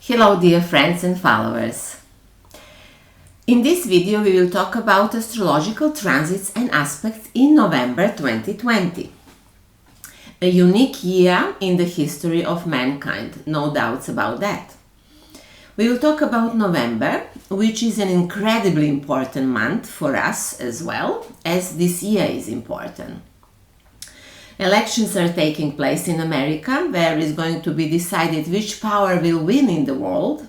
Hello dear friends and followers. In this video we will talk about astrological transits and aspects in November 2020. A unique year in the history of mankind, no doubts about that. We will talk about November, which is an incredibly important month for us as well, as this year is important. Elections are taking place in America, where is going to be decided which power will win in the world,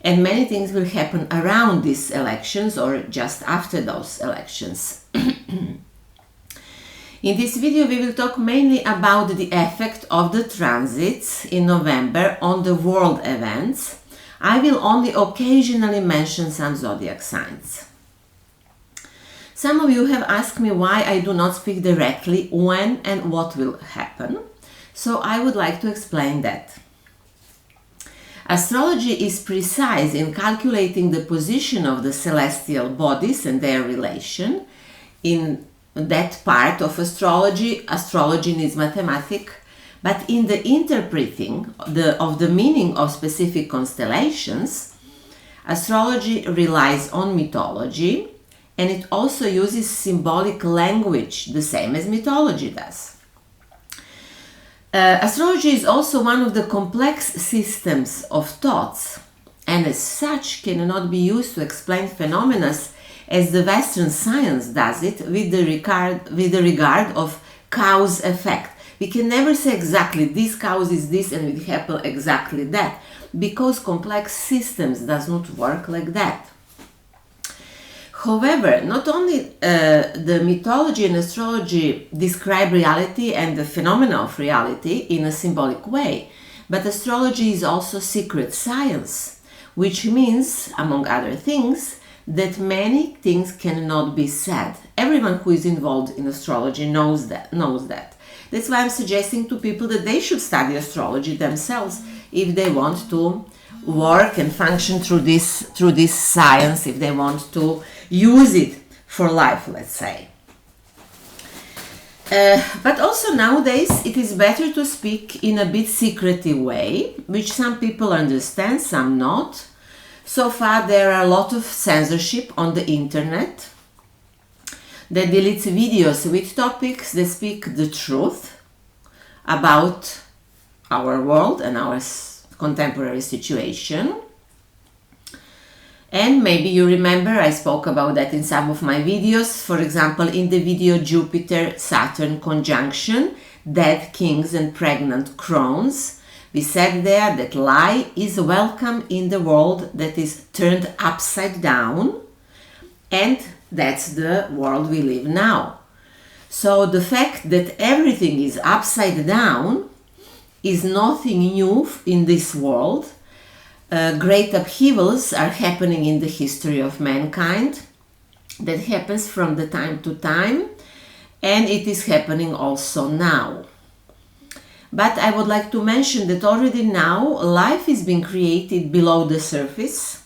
and many things will happen around these elections or just after those elections. In this video we will talk mainly about the effect of the transits in November on the world events. I will only occasionally mention some zodiac signs. Some of you have asked me why I do not speak directly when and what will happen, so I would like to explain that. Astrology is precise in calculating the position of the celestial bodies and their relation. In that part of astrology, astrology needs mathematics, but in the interpreting of the meaning of specific constellations, astrology relies on mythology, and it also uses symbolic language, the same as mythology does. Astrology is also one of the complex systems of thoughts, and as such cannot be used to explain phenomena as the Western science does it with the regard of cause effect. We can never say exactly this cause is this and it happen exactly that, because complex systems does not work like that. However, not only the mythology and astrology describe reality and the phenomena of reality in a symbolic way, but astrology is also secret science, which means, among other things, that many things cannot be said. Everyone who is involved in astrology knows that. That's why I'm suggesting to people that they should study astrology themselves if they want to work and function through this science, if they want to use it for life, let's say. But also nowadays it is better to speak in a bit secretive way, which some people understand, some not. So far there are a lot of censorship on the internet that deletes videos with topics that speak the truth about our world and our contemporary situation. And maybe you remember I spoke about that in some of my videos. For example, in the video Jupiter-Saturn conjunction, dead kings and pregnant crones, we said there that lie is welcome in the world that is turned upside down, and that's the world we live now. So the fact that everything is upside down is nothing new in this world. Great upheavals are happening in the history of mankind. That happens from the time to time, and it is happening also now. But I would like to mention that already now life is being created below the surface,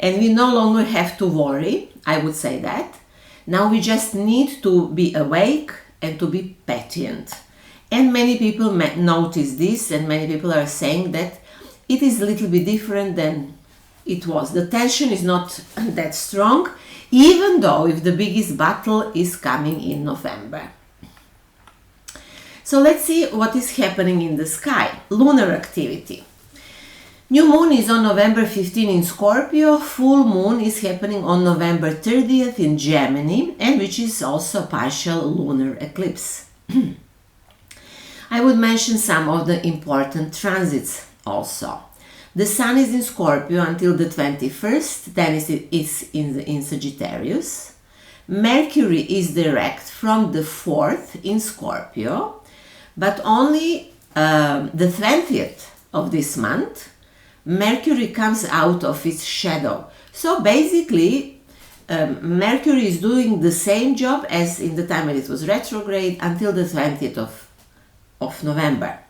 and we no longer have to worry, I would say that. Now we just need to be awake and to be patient. And many people notice this, and many people are saying that it is a little bit different than it was. The tension is not that strong, even though if the biggest battle is coming in November. So let's see what is happening in the sky. Lunar activity. New moon is on November 15 in Scorpio. Full moon is happening on November 30th in Gemini, and which is also a partial lunar eclipse. I would mention some of the important transits also. The Sun is in Scorpio until the 21st, then it is in Sagittarius. Mercury is direct from the 4th in Scorpio, but only the 20th of this month, Mercury comes out of its shadow. So basically, Mercury is doing the same job as in the time when it was retrograde until the 20th of November.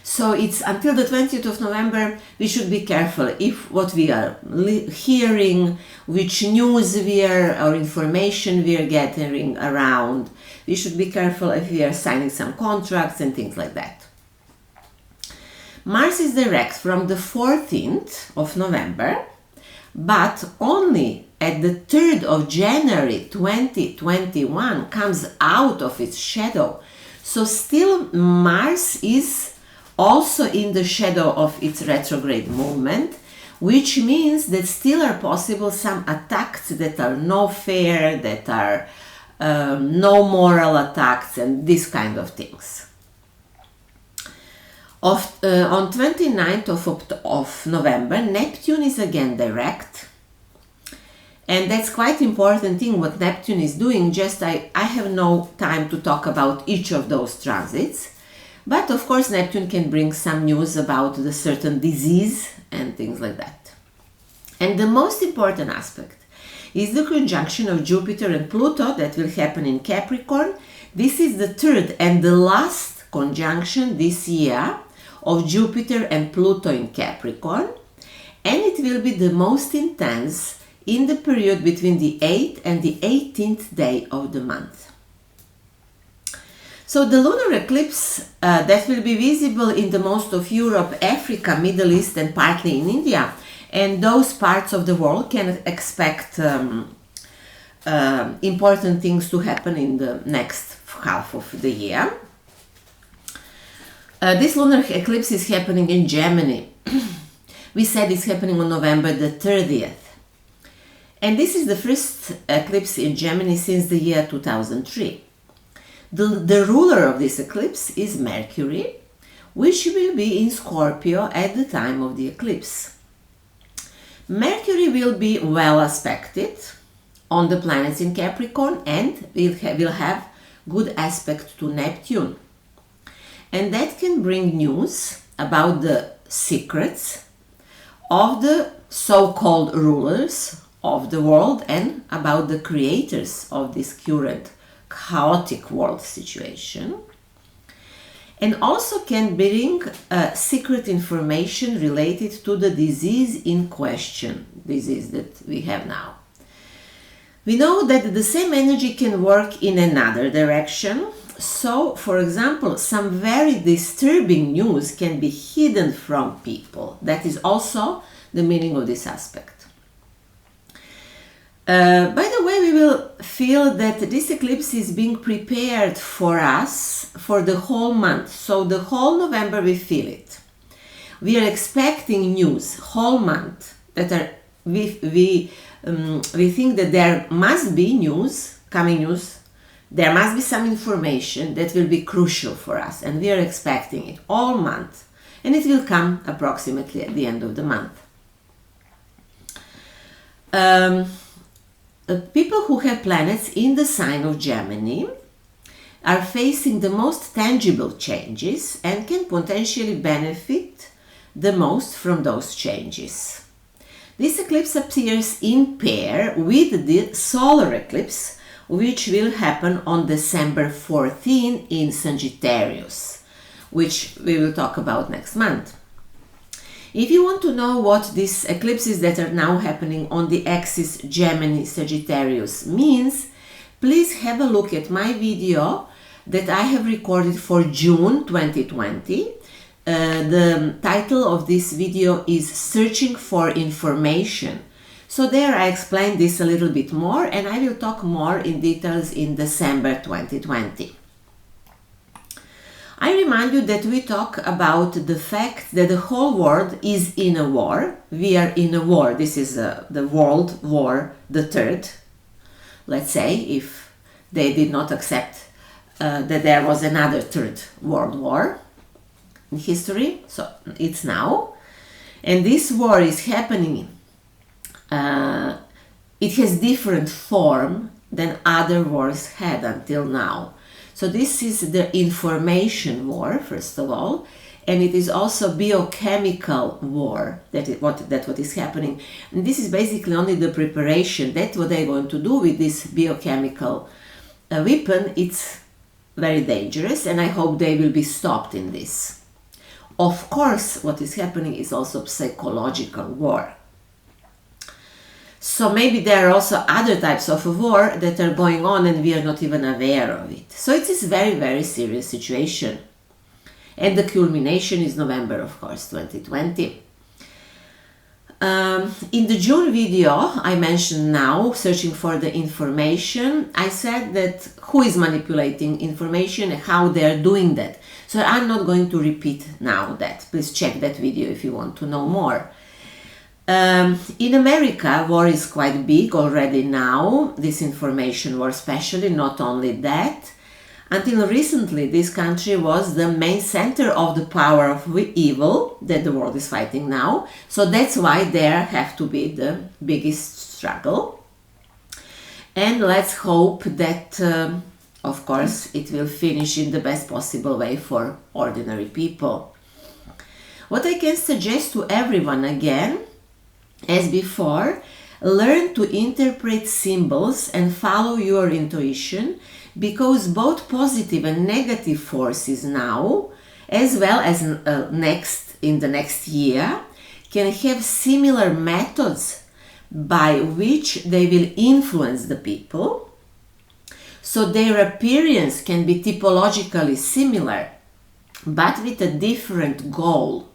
So it's until the 20th of November we should be careful if what we are hearing, which news or information we are gathering around. We should be careful if we are signing some contracts and things like that. Mars is direct from the 14th of November, but only at the 3rd of January 2021 comes out of its shadow. So still Mars is also in the shadow of its retrograde movement, which means that still are possible some attacks that are no fair, that are no moral attacks, and these kind of things. On 29th of November, Neptune is again direct. And that's quite important thing what Neptune is doing. Just I have no time to talk about each of those transits. But of course Neptune can bring some news about the certain disease and things like that. And the most important aspect is the conjunction of Jupiter and Pluto that will happen in Capricorn. This is the third and the last conjunction this year of Jupiter and Pluto in Capricorn. And it will be the most intense in the period between the 8th and the 18th day of the month. So the lunar eclipse that will be visible in the most of Europe, Africa, Middle East, and partly in India, and those parts of the world can expect important things to happen in the next half of the year. This lunar eclipse is happening in Gemini. We said it's happening on November the 30th. And this is the first eclipse in Gemini since the year 2003. The ruler of this eclipse is Mercury, which will be in Scorpio at the time of the eclipse. Mercury will be well aspected on the planets in Capricorn and will have good aspect to Neptune. And that can bring news about the secrets of the so-called rulers of the world and about the creators of this current chaotic world situation, and also can bring secret information related to the disease in question, disease that we have now. We know that the same energy can work in another direction. So, for example, some very disturbing news can be hidden from people. That is also the meaning of this aspect. By the way, we will feel that this eclipse is being prepared for us for the whole month. So the whole November we feel it. We are expecting news whole month that are we think that there must be news, coming news. There must be some information that will be crucial for us, and we are expecting it all month, and it will come approximately at the end of the month. People who have planets in the sign of Gemini are facing the most tangible changes and can potentially benefit the most from those changes. This eclipse appears in pair with the solar eclipse, which will happen on December 14 in Sagittarius, which we will talk about next month. If you want to know what these eclipses that are now happening on the axis Gemini-Sagittarius means, please have a look at my video that I have recorded for June 2020. The title of this video is Searching for Information. So there I explain this a little bit more, and I will talk more in details in December 2020. I remind you that we talk about the fact that the whole world is in a war. We are in a war. This is the World War the Third. Let's say, if they did not accept that there was another Third World War in history. So it's now. And this war is happening. It has different form than other wars had until now. So this is the information war, first of all, and it is also biochemical war. That's what is happening. And this is basically only the preparation. That's what they're going to do with this biochemical weapon. It's very dangerous, and I hope they will be stopped in this. Of course, what is happening is also psychological war. So maybe there are also other types of war that are going on and we are not even aware of it. So it is a very, very serious situation. And the culmination is November, of course, 2020. In the June video I mentioned now, searching for the information, I said that who is manipulating information and how they're doing that. So I'm not going to repeat now that. Please check that video if you want to know more. In America, war is quite big already now, this information war especially, not only that. Until recently, this country was the main center of the power of evil that the world is fighting now. So that's why there have to be the biggest struggle. And let's hope that, of course, it will finish in the best possible way for ordinary people. What I can suggest to everyone again, as before, learn to interpret symbols and follow your intuition, because both positive and negative forces now, as well as in the next year, can have similar methods by which they will influence the people. So their appearance can be typologically similar, but with a different goal.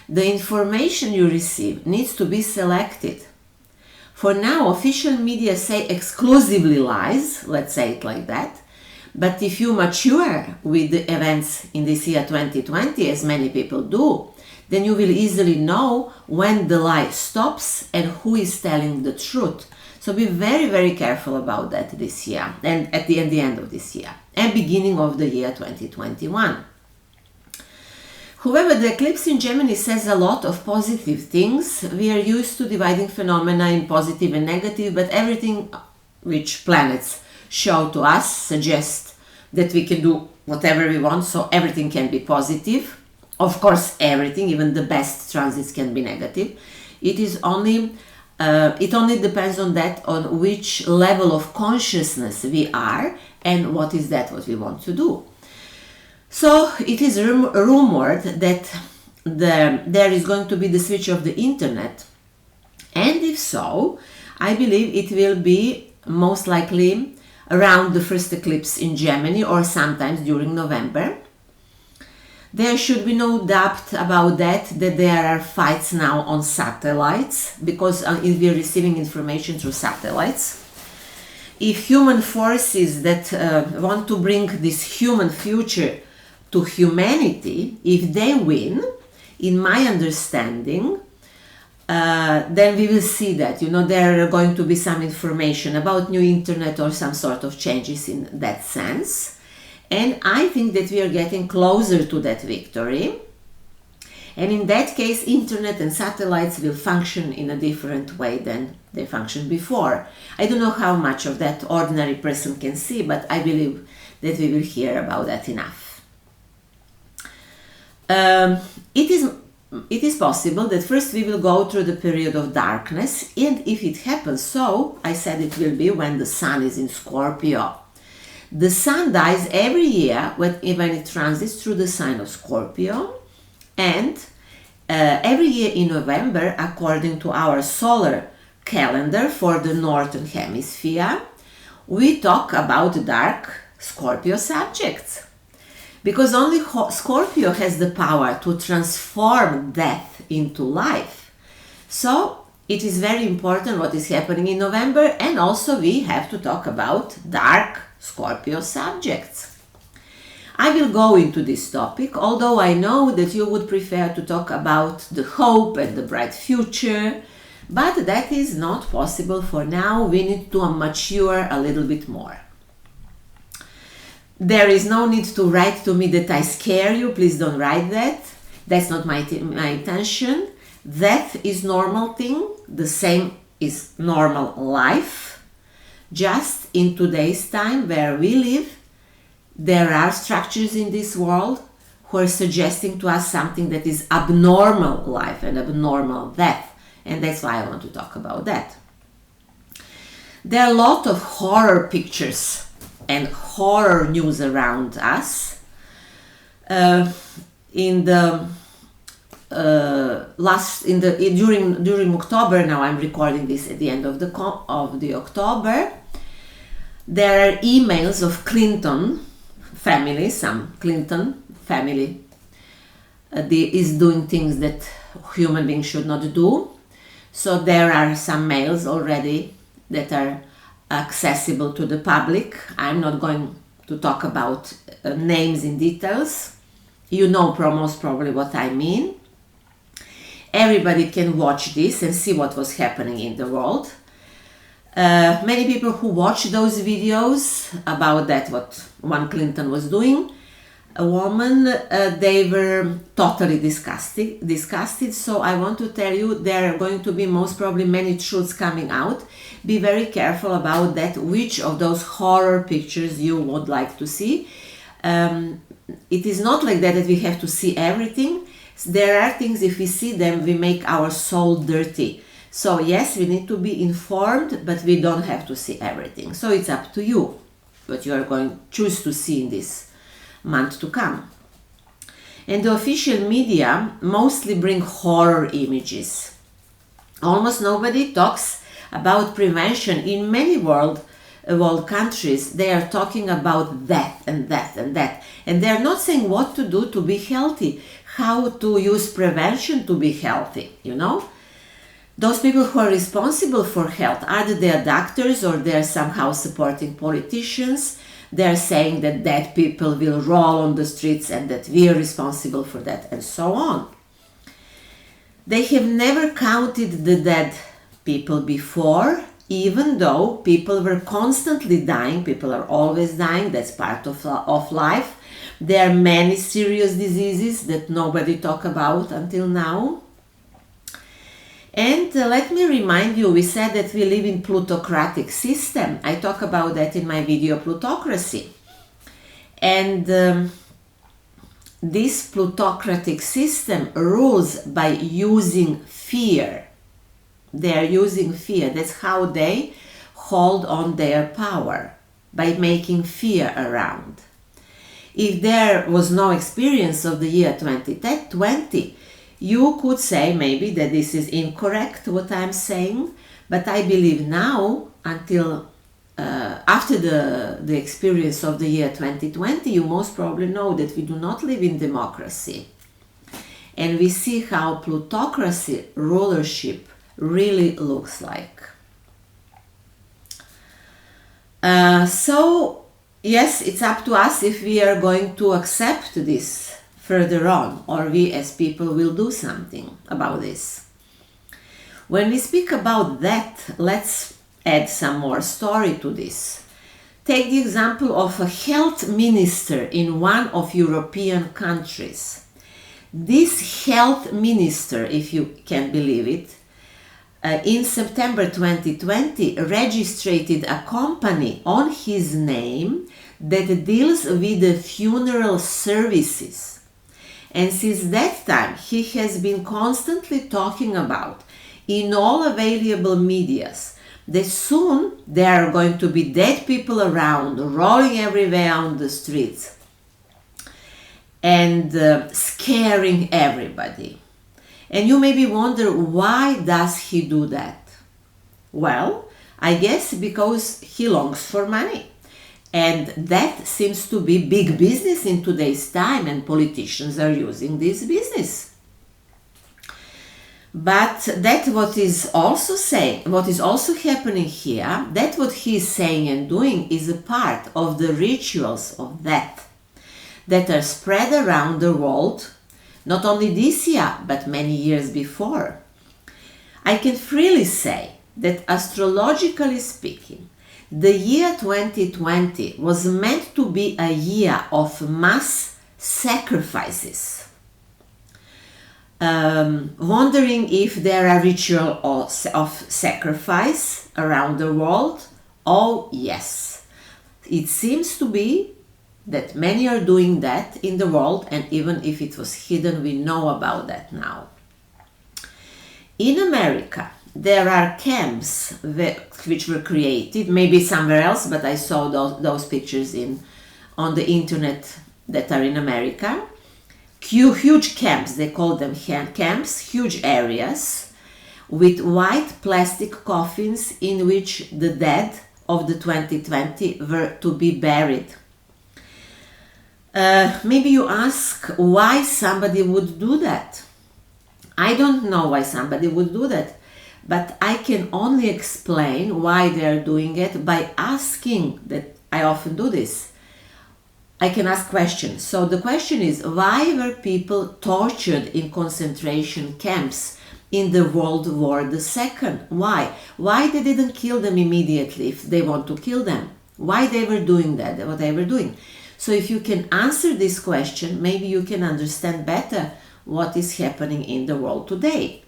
The information you receive needs to be selected. For now, official media say exclusively lies, let's say it like that. But if you mature with the events in this year 2020, as many people do, then you will easily know when the lie stops and who is telling the truth. So be very, very careful about that this year, and at the end of this year, and beginning of the year 2021. However, the eclipse in Gemini says a lot of positive things. We are used to dividing phenomena in positive and negative, but everything which planets show to us suggests that we can do whatever we want, so everything can be positive. Of course, everything, even the best transits, can be negative. It only depends on that, on which level of consciousness we are and what is that what we want to do. So it is rumored that there is going to be the switch of the internet, and if so, I believe it will be most likely around the first eclipse in Gemini or sometimes during November. There should be no doubt about that there are fights now on satellites, because we are receiving information through satellites. If human forces that want to bring this human future to humanity, if they win, in my understanding, then we will see that, there are going to be some information about new internet or some sort of changes in that sense. And I think that we are getting closer to that victory. And in that case, internet and satellites will function in a different way than they functioned before. I don't know how much of that ordinary person can see, but I believe that we will hear about that enough. It is possible that first we will go through the period of darkness, and if it happens so, I said it will be when the sun is in Scorpio. The sun dies every year when it transits through the sign of Scorpio, and every year in November, according to our solar calendar for the northern hemisphere, we talk about dark Scorpio subjects. Because only Scorpio has the power to transform death into life. So it is very important what is happening in November, and also we have to talk about dark Scorpio subjects. I will go into this topic, although I know that you would prefer to talk about the hope and the bright future, but that is not possible for now. We need to mature a little bit more. There is no need to write to me that I scare you. Please don't write that. That's not my intention. That is normal thing. The same is normal life. Just in today's time where we live, there are structures in this world who are suggesting to us something that is abnormal life and abnormal death. And that's why I want to talk about that. There are a lot of horror pictures and horror news around us. During October, now I'm recording this at the end of the October, there are emails of Clinton family, some Clinton family is doing things that human beings should not do. So there are some mails already that are accessible to the public. I'm not going to talk about names in details. You know most probably what I mean. Everybody can watch this and see what was happening in the world. Many people who watch those videos about that, what one Clinton was doing, a woman, they were totally disgusted. So I want to tell you, there are going to be most probably many truths coming out. Be very careful about that, which of those horror pictures you would like to see. It is not like that we have to see everything. There are things, if we see them, we make our soul dirty. So yes, we need to be informed, but we don't have to see everything. So it's up to you what you are going to choose to see in this month to come. And the official media mostly bring horror images. Almost nobody talks about prevention. In many world countries, they are talking about that and that and that. And they are not saying what to do to be healthy, how to use prevention to be healthy, you know? Those people who are responsible for health, either they are doctors or they are somehow supporting politicians. They are saying that dead people will roll on the streets and that we are responsible for that, and so on. They have never counted the dead people before, even though people were constantly dying. People are always dying. That's part of life. There are many serious diseases that nobody talked about until now. And let me remind you, we said that we live in plutocratic system. I talk about that in my video Plutocracy. And this plutocratic system rules by using fear. They are using fear. That's how they hold on their power, by making fear around. If there was no experience of the year 2020, you could say maybe that this is incorrect, what I'm saying, but I believe now, until after the experience of the year 2020, you most probably know that we do not live in democracy. And we see how plutocracy rulership really looks like. So, yes, it's up to us if we are going to accept this further on, or we as people will do something about this. When we speak about that, let's add some more story to this. Take the example of a health minister in one of European countries. This health minister, if you can believe it, in September 2020 registered a company on his name that deals with the funeral services. And since that time, he has been constantly talking about, in all available medias, that soon there are going to be dead people around, rolling everywhere on the streets, and scaring everybody. And you maybe wonder, why does he do that? Well, I guess because he longs for money. And that seems to be big business in today's time, and politicians are using this business. But that's what is also happening here, that what he is saying and doing is a part of the rituals of death that are spread around the world, not only this year, but many years before. I can freely say that, astrologically speaking, the year 2020 was meant to be a year of mass sacrifices. Wondering if there are rituals of sacrifice around the world? Oh yes, it seems to be that many are doing that in the world, and even if it was hidden, we know about that now. In America, there are camps which were created, maybe somewhere else, but I saw those pictures on the internet that are in America. Huge camps, they call them camps, huge areas with white plastic coffins in which the dead of the 2020 were to be buried. Maybe you ask why somebody would do that. I don't know why somebody would do that, but I can only explain why they're doing it by asking. That I often do this. I can ask questions. So the question is, why were people tortured in concentration camps in the World War II? Why? Why they didn't kill them immediately if they want to kill them? Why they were doing that, what they were doing? So if you can answer this question, maybe you can understand better what is happening in the world today.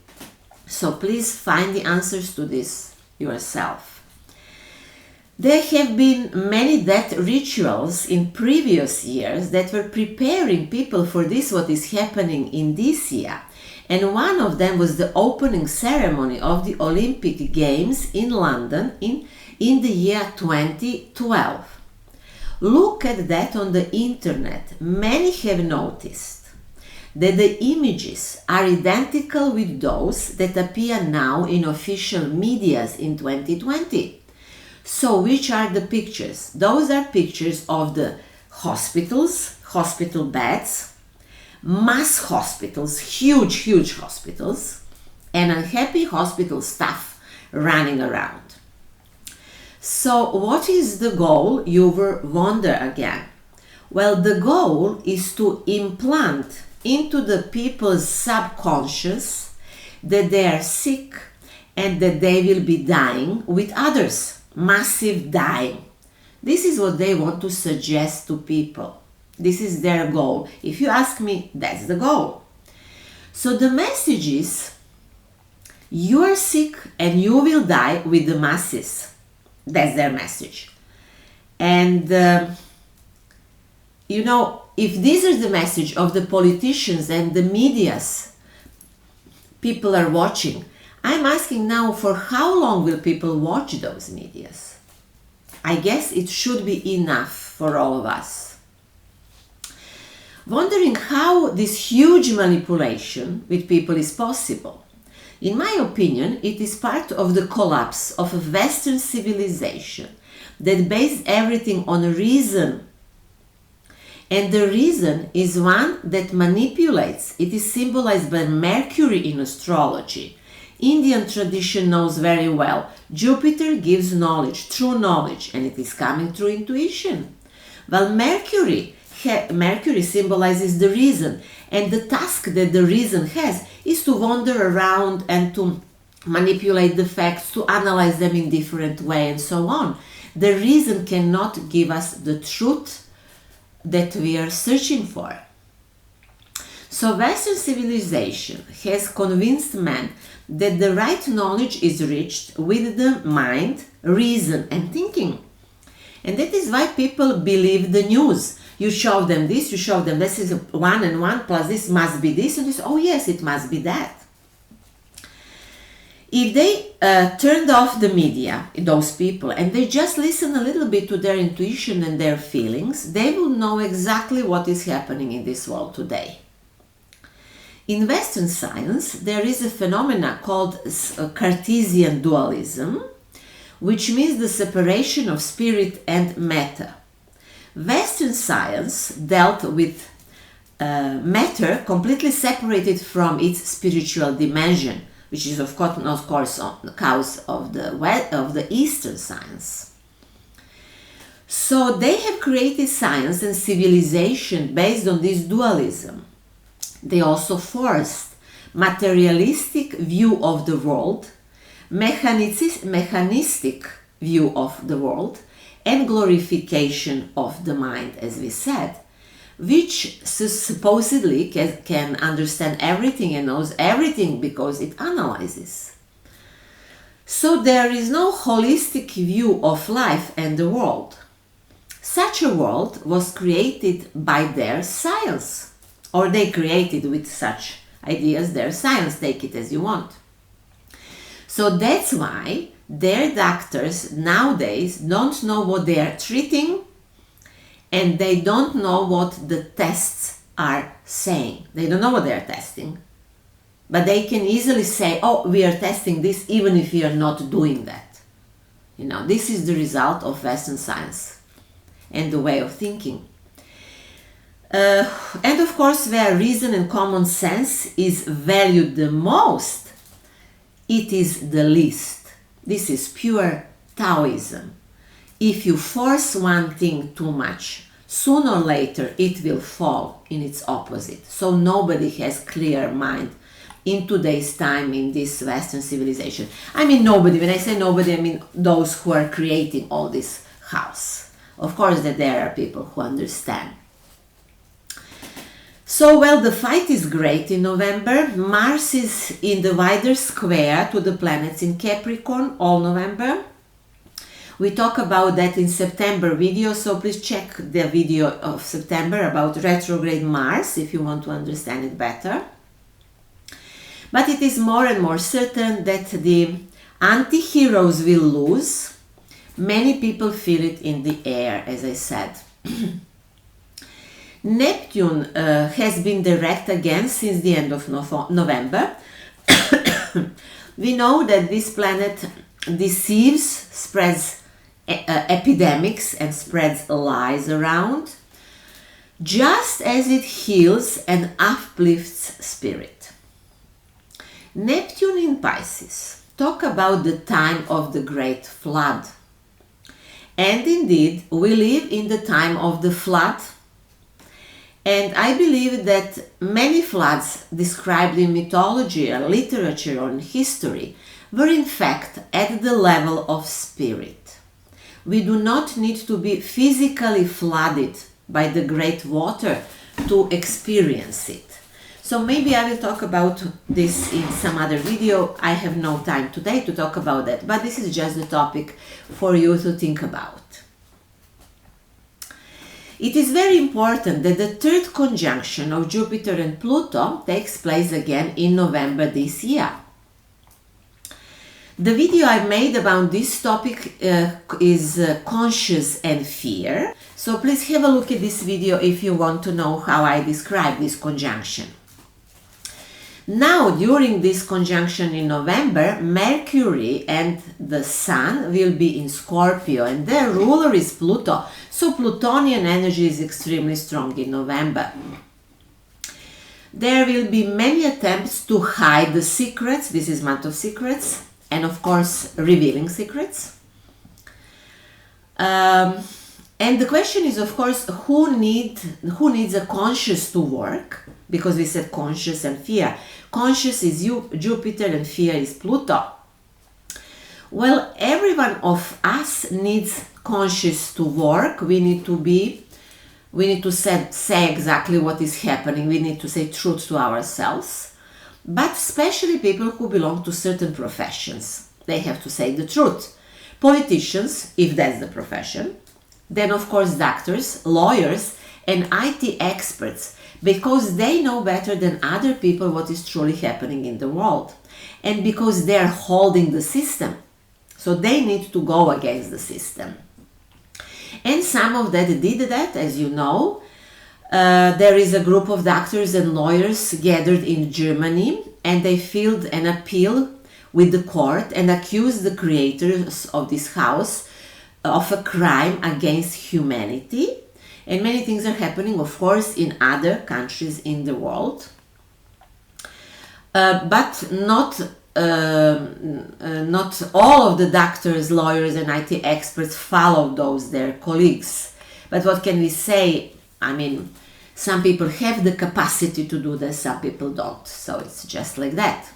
So please find the answers to this yourself. There have been many death rituals in previous years that were preparing people for this, what is happening in this year. And one of them was the opening ceremony of the Olympic Games in London in the year 2012. Look at that on the internet. Many have noticed that the images are identical with those that appear now in official medias in 2020. So which are the pictures? Those are pictures of the hospitals, hospital beds, mass hospitals, huge hospitals, and unhappy hospital staff running around. So what is the goal, you will wonder again? Well, the goal is to implant into the people's subconscious that they are sick and that they will be dying with others, massive dying. This is what they want to suggest to people. This is their goal. If you ask me, that's the goal. So the message is, you are sick and you will die with the masses. That's their message. And you know, if this is the message of the politicians and the medias people are watching, I'm asking now, for how long will people watch those medias? I guess it should be enough for all of us. Wondering how this huge manipulation with people is possible. In my opinion, it is part of the collapse of a Western civilization that based everything on reason. And the reason is one that manipulates. It is symbolized by Mercury in astrology. Indian tradition knows very well. Jupiter gives knowledge, true knowledge, and it is coming through intuition. While Mercury symbolizes the reason, and the task that the reason has is to wander around and to manipulate the facts, to analyze them in different ways and so on. The reason cannot give us the truth that we are searching for. So Western civilization has convinced man that the right knowledge is reached with the mind, reason and thinking. And that is why people believe the news. You show them this, you show them this is 1 and 1 plus this must be this and this. Oh yes, it must be that. If they turned off the media, those people, and they just listen a little bit to their intuition and their feelings, they will know exactly what is happening in this world today. In Western science, there is a phenomena called Cartesian dualism, which means the separation of spirit and matter. Western science dealt with matter completely separated from its spiritual dimension, which is of course the cause of the Eastern science. So they have created science and civilization based on this dualism. They also forced materialistic view of the world, mechanistic view of the world, and glorification of the mind, as we said, which supposedly can understand everything and knows everything because it analyzes. So there is no holistic view of life and the world. Such a world was created by their science, or they created with such ideas their science, take it as you want. So that's why their doctors nowadays don't know what they are treating, and they don't know what the tests are saying. They don't know what they are testing, but they can easily say, oh, we are testing this even if we are not doing that. You know, this is the result of Western science and the way of thinking. And of course, where reason and common sense is valued the most, it is the least. This is pure Taoism. If you force one thing too much, sooner or later it will fall in its opposite. So nobody has clear mind in today's time in this Western civilization. I mean nobody. When I say nobody, I mean those who are creating all this chaos. Of course that there are people who understand. So, well, the fight is great in November. Mars is in the wider square to the planets in Capricorn all November. We talk about that in September video, so please check the video of September about retrograde Mars if you want to understand it better. But it is more and more certain that the anti-heroes will lose. Many people feel it in the air, as I said. Neptune has been direct again since the end of November. We know that this planet deceives, spreads epidemics and spreads lies around, just as it heals and uplifts spirit. Neptune in Pisces talk about the time of the great flood. And indeed, we live in the time of the flood. And I believe that many floods described in mythology or literature or in history were in fact at the level of spirit. We do not need to be physically flooded by the great water to experience it. So maybe I will talk about this in some other video. I have no time today to talk about that, but this is just the topic for you to think about. It is very important that the third conjunction of Jupiter and Pluto takes place again in November this year. The video I made about this topic is conscious and fear. So please have a look at this video if you want to know how I describe this conjunction. Now, during this conjunction in November, Mercury and the Sun will be in Scorpio and their ruler is Pluto. So Plutonian energy is extremely strong in November. There will be many attempts to hide the secrets. This is month of secrets and of course revealing secrets. And the question is, of course, who needs a conscious to work? Because we said conscious and fear. Conscious is Jupiter and fear is Pluto. Well, every one of us needs conscious to work. We need to say exactly what is happening. We need to say truth to ourselves. But especially people who belong to certain professions, they have to say the truth. Politicians, if that's the profession. Then, of course, doctors, lawyers, and IT experts, because they know better than other people what is truly happening in the world. And because they're holding the system. So they need to go against the system. And some of that did that, as you know. There is a group of doctors and lawyers gathered in Germany, and they filed an appeal with the court and accused the creators of this house of a crime against humanity. And many things are happening, of course, in other countries in the world. But not all of the doctors, lawyers, and IT experts follow those, their colleagues. But what can we say? I mean, some people have the capacity to do this, some people don't. So it's just like that.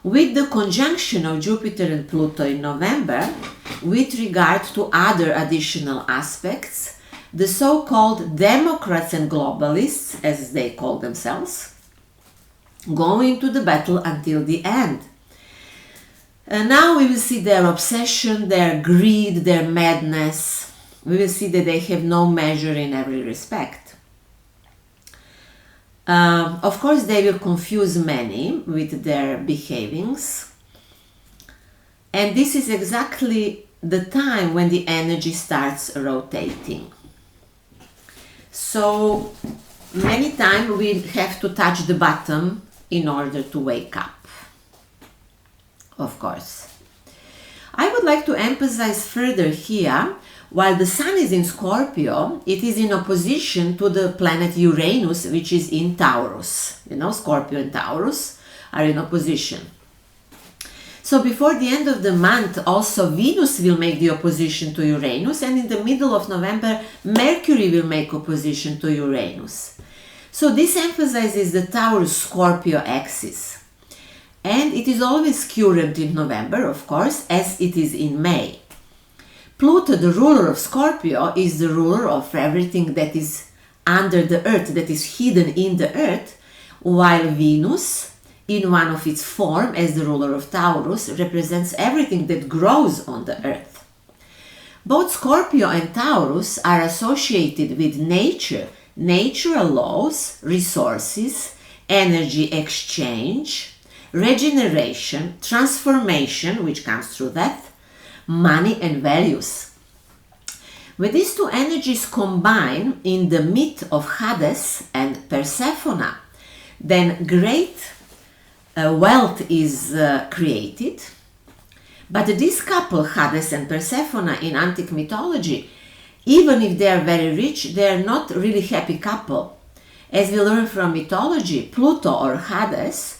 With the conjunction of Jupiter and Pluto in November, with regard to other additional aspects, the so-called Democrats and globalists, as they call themselves, go into the battle until the end. And now we will see their obsession, their greed, their madness. We will see that they have no measure in every respect. Of course, they will confuse many with their behavings. And this is exactly the time when the energy starts rotating. So many times we have to touch the bottom in order to wake up, of course. I would like to emphasize further here While the Sun is in Scorpio, it is in opposition to the planet Uranus, which is in Taurus. You know, Scorpio and Taurus are in opposition. So before the end of the month, also Venus will make the opposition to Uranus, and in the middle of November, Mercury will make opposition to Uranus. So this emphasizes the Taurus-Scorpio axis. And it is always current in November, of course, as it is in May. Pluto, the ruler of Scorpio, is the ruler of everything that is under the earth, that is hidden in the earth, while Venus, in one of its form as the ruler of Taurus, represents everything that grows on the earth. Both Scorpio and Taurus are associated with nature, natural laws, resources, energy exchange, regeneration, transformation, which comes through death, money and values. When these two energies combine in the myth of Hades and Persephone, then great wealth is created. But this couple, Hades and Persephone, in antique mythology, even if they are very rich, they are not really happy couple. As we learn from mythology, Pluto or Hades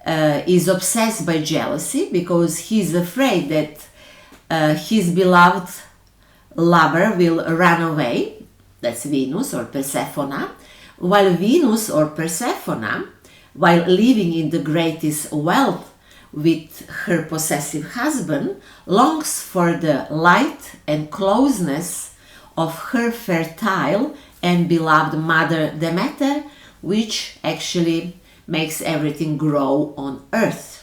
is obsessed by jealousy because he is afraid that his beloved lover will run away. That's Venus or Persephone. While Venus or Persephone, while living in the greatest wealth with her possessive husband, longs for the light and closeness of her fertile and beloved mother Demeter, which actually makes everything grow on earth.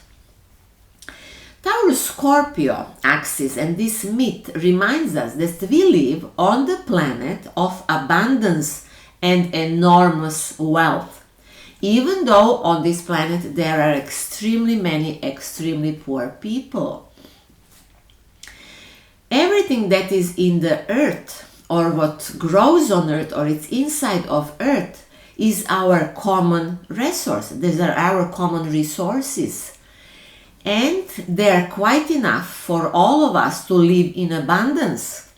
Taurus-Scorpio axis and this myth reminds us that we live on the planet of abundance and enormous wealth, even though on this planet there are extremely many extremely poor people. Everything that is in the earth, or what grows on earth, or it's inside of earth, is our common resource. These are our common resources. And they are quite enough for all of us to live in abundance.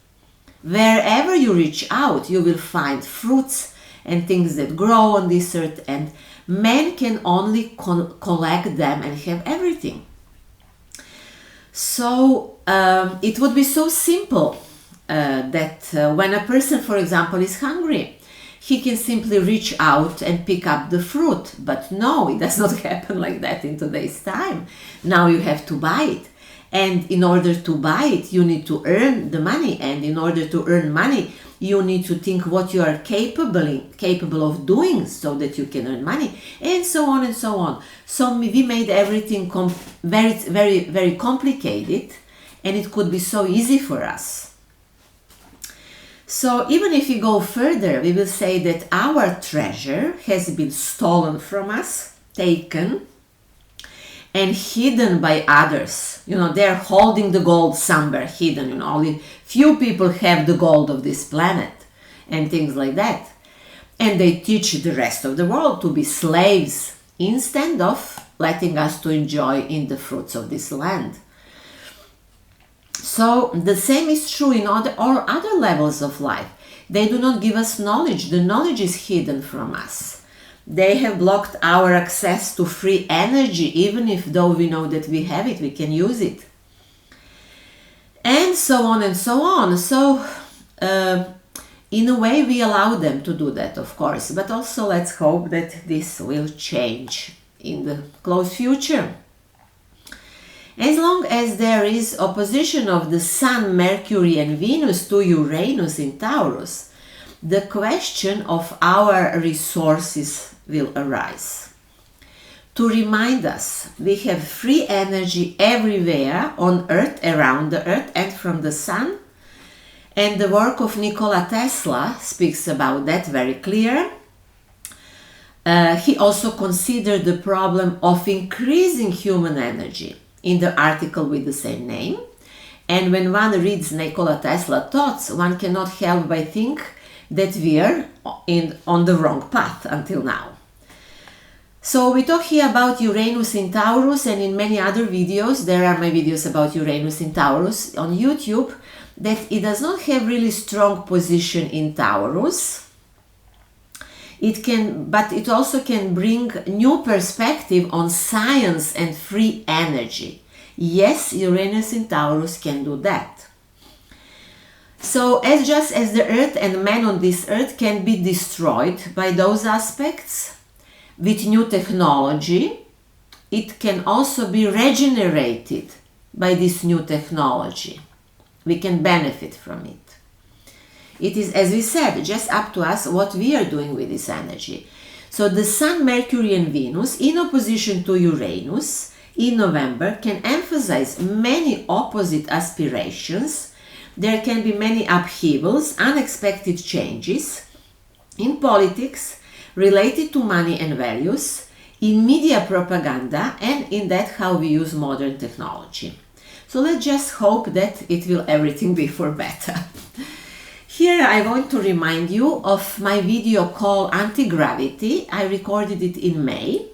Wherever you reach out, you will find fruits and things that grow on this earth, and man can only collect them and have everything. So it would be so simple that when a person, for example, is hungry, he can simply reach out and pick up the fruit. But no, it does not happen like that in today's time. Now you have to buy it. And in order to buy it, you need to earn the money. And in order to earn money, you need to think what you are capable of doing so that you can earn money, and so on and so on. So we made everything very, very, very complicated, and it could be so easy for us. So even if we go further, we will say that our treasure has been stolen from us, taken, and hidden by others. You know, they're holding the gold somewhere hidden. You know, only few people have the gold of this planet and things like that. And they teach the rest of the world to be slaves instead of letting us to enjoy in the fruits of this land. So the same is true in all other levels of life. They do not give us knowledge. The knowledge is hidden from us. They have blocked our access to free energy, even if though we know that we have it, we can use it. And so on and so on. So in a way we allow them to do that, of course, but also let's hope that this will change in the close future. As long as there is opposition of the Sun, Mercury and Venus to Uranus in Taurus, the question of our resources will arise. To remind us, we have free energy everywhere on Earth, around the Earth and from the Sun. And the work of Nikola Tesla speaks about that very clear. He also considered the problem of increasing human energy in the article with the same name. And when one reads Nikola Tesla thoughts, one cannot help but think that we are on the wrong path until now. So we talk here about Uranus in Taurus, and in many other videos, there are my videos about Uranus in Taurus on YouTube. that it does not have really strong position in Taurus. But it also can bring new perspective on science and free energy. Yes, Uranus in Taurus can do that. So just as the earth and man on this earth can be destroyed by those aspects, with new technology, it can also be regenerated by this new technology. We can benefit from it. It is, as we said, just up to us what we are doing with this energy. So the Sun, Mercury and Venus in opposition to Uranus in November can emphasize many opposite aspirations. There can be many upheavals, unexpected changes in politics related to money and values, in media propaganda, and in that how we use modern technology. So let's just hope that it will everything be for better. Here I want to remind you of my video called Anti-Gravity. I recorded it in May.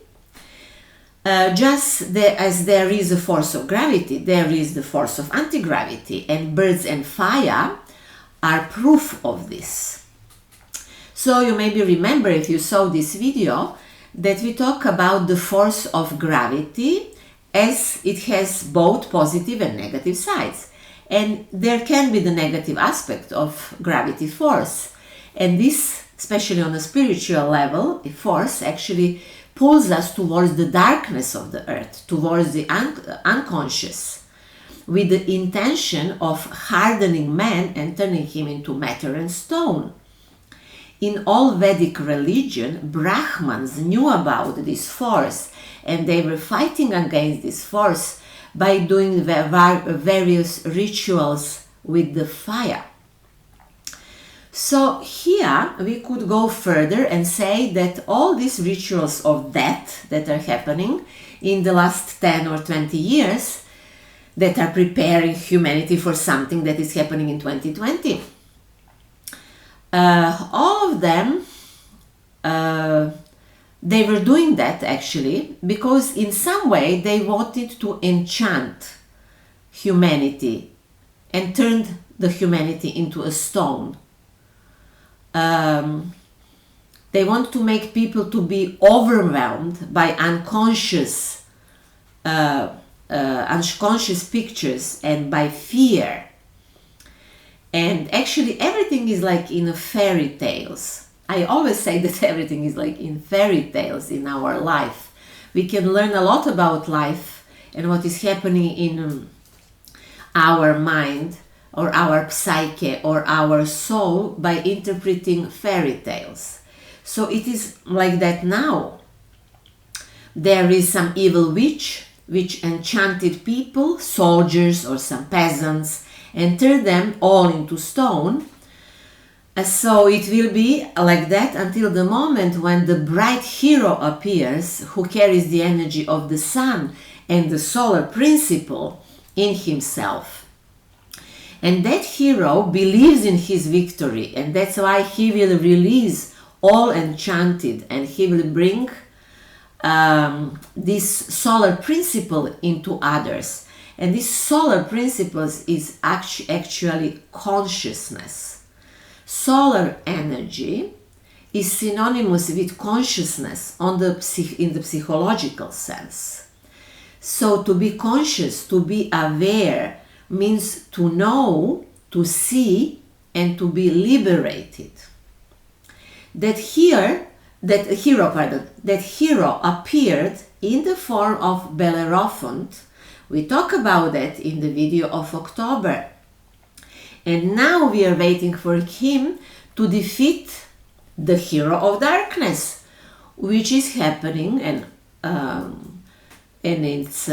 As there is a force of gravity, there is the force of anti-gravity, and birds and fire are proof of this. So you maybe remember, if you saw this video, that we talk about the force of gravity as it has both positive and negative sides. And there can be the negative aspect of gravity force. And this, especially on a spiritual level, a force actually pulls us towards the darkness of the earth, towards the unconscious, with the intention of hardening man and turning him into matter and stone. In all Vedic religion, Brahmins knew about this force, and they were fighting against this force by doing various rituals with the fire. So here we could go further and say that all these rituals of death that are happening in the last 10 or 20 years, that are preparing humanity for something that is happening in 2020, all of them, they were doing that actually because in some way they wanted to enchant humanity and turned the humanity into a stone. They want to make people to be overwhelmed by unconscious pictures and by fear. And actually everything is like in a fairy tales. I always say that everything is like in fairy tales in our life. We can learn a lot about life and what is happening in our mind or our psyche or our soul by interpreting fairy tales. So it is like that now. There is some evil witch which enchanted people, soldiers or some peasants, and turned them all into stone. So it will be like that until the moment when the bright hero appears, who carries the energy of the sun and the solar principle in himself. And that hero believes in his victory, and that's why he will release all enchanted, and he will bring this solar principle into others. And this solar principle is actually consciousness. Solar energy is synonymous with consciousness in the psychological sense. So to be conscious, to be aware, means to know, to see, and to be liberated. That hero appeared in the form of Bellerophon. We talk about that in the video of October. And now we are waiting for him to defeat the hero of darkness, which is happening, and it's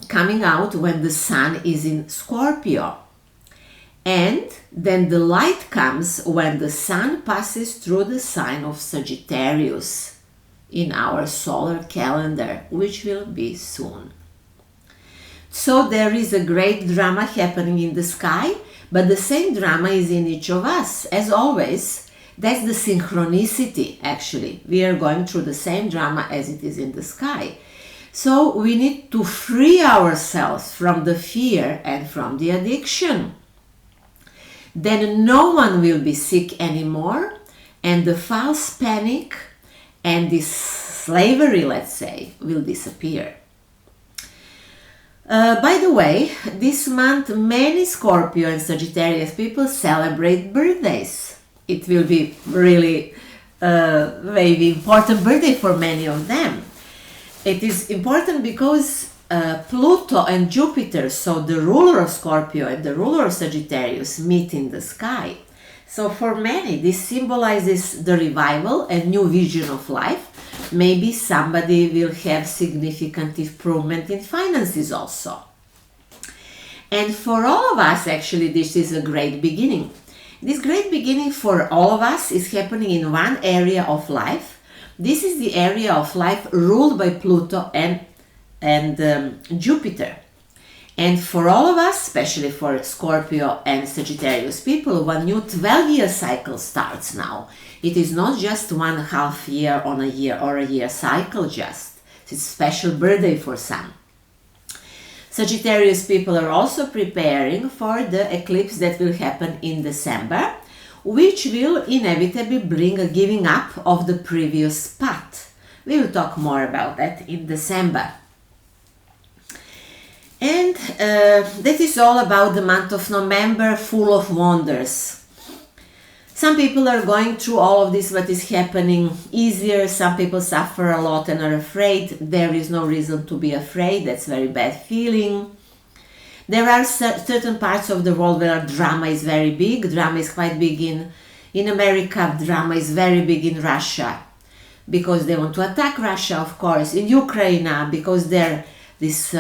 coming out when the sun is in Scorpio. And then the light comes when the sun passes through the sign of Sagittarius in our solar calendar, which will be soon. So there is a great drama happening in the sky, but the same drama is in each of us, as always. That's the synchronicity, actually. We are going through the same drama as it is in the sky. So we need to free ourselves from the fear and from the addiction. then no one will be sick anymore, and the false panic and this slavery, let's say, will disappear. By the way, this month many Scorpio and Sagittarius people celebrate birthdays. It will be really very important birthday for many of them. It is important because Pluto and Jupiter, so the ruler of Scorpio and the ruler of Sagittarius, meet in the sky. So for many, this symbolizes the revival and new vision of life. Maybe somebody will have significant improvement in finances also. And for all of us, actually, this is a great beginning. This great beginning for all of us is happening in one area of life. This is the area of life ruled by Pluto and Jupiter. And for all of us, especially for Scorpio and Sagittarius people, one new 12-year cycle starts now. It is not just 1/2 year on a year or a year cycle just. It's a special birthday for some. Sagittarius people are also preparing for the eclipse that will happen in December, which will inevitably bring a giving up of the previous path. We will talk more about that in December. And that is all about the month of November, full of wonders. Some people are going through all of this, what is happening, easier. Some people suffer a lot and are afraid. There is no reason to be afraid. That's a very bad feeling. There are certain parts of the world where drama is very big. Drama is quite big in America. Drama is very big in Russia because they want to attack Russia, of course. In Ukraine, because this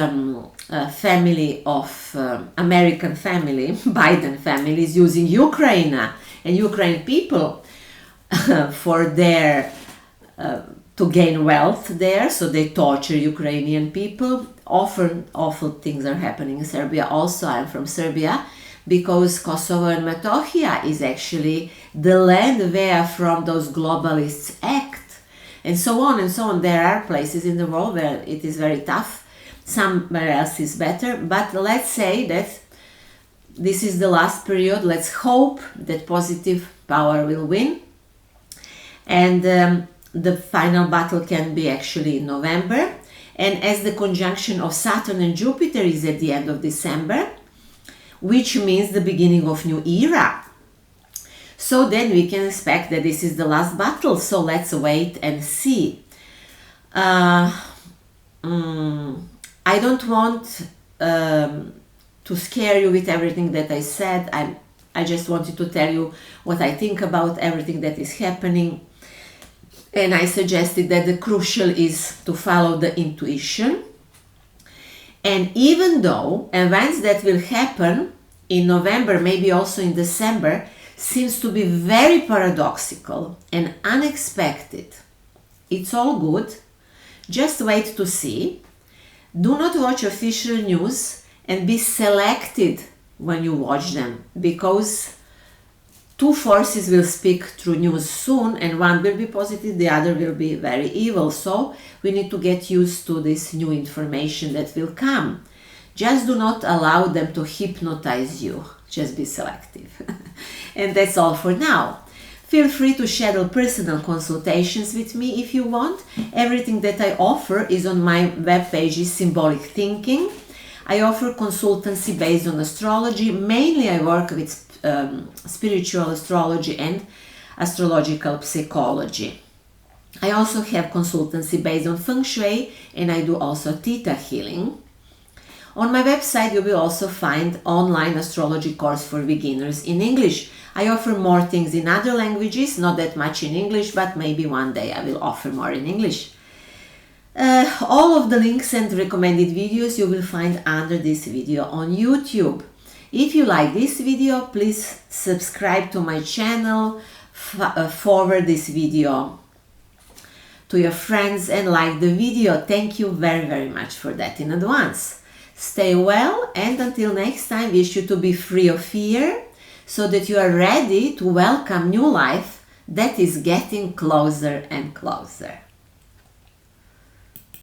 family of American family, Biden family, is using Ukraine and Ukraine people for their to gain wealth there, so they torture Ukrainian people. Often awful things are happening in Serbia also. I'm from Serbia, because Kosovo and Metohija is actually the land where from those globalists act, and so on and so on. There are places in the world where it is very tough. Somewhere else is better, but let's say that this is the last period. Let's hope that positive power will win, and the final battle can be actually in November. And as the conjunction of Saturn and Jupiter is at the end of December, which means the beginning of new era, so then we can expect that this is the last battle. So let's wait and see. I don't want to scare you with everything that I said. I just wanted to tell you what I think about everything that is happening. And I suggested that the crucial is to follow the intuition. And even though events that will happen in November, maybe also in December, seems to be very paradoxical and unexpected, it's all good. Just wait to see. Do not watch official news and be selected when you watch them, because two forces will speak through news soon, and one will be positive, the other will be very evil. So we need to get used to this new information that will come. Just do not allow them to hypnotize you. Just be selective. And that's all for now. Feel free to schedule personal consultations with me if you want. Everything that I offer is on my webpage, is Symbolic Thinking. I offer consultancy based on astrology. Mainly I work with spiritual astrology and astrological psychology. I also have consultancy based on Feng Shui, and I do also Thetahealing. On my website you will also find online astrology course for beginners in English. I offer more things in other languages, not that much in English, but maybe one day I will offer more in English. All of the links and recommended videos you will find under this video on YouTube. If you like this video, please subscribe to my channel, forward this video to your friends and like the video. Thank you very, very much for that in advance. Stay well, and until next time, wish you to be free of fear so that you are ready to welcome new life that is getting closer and closer.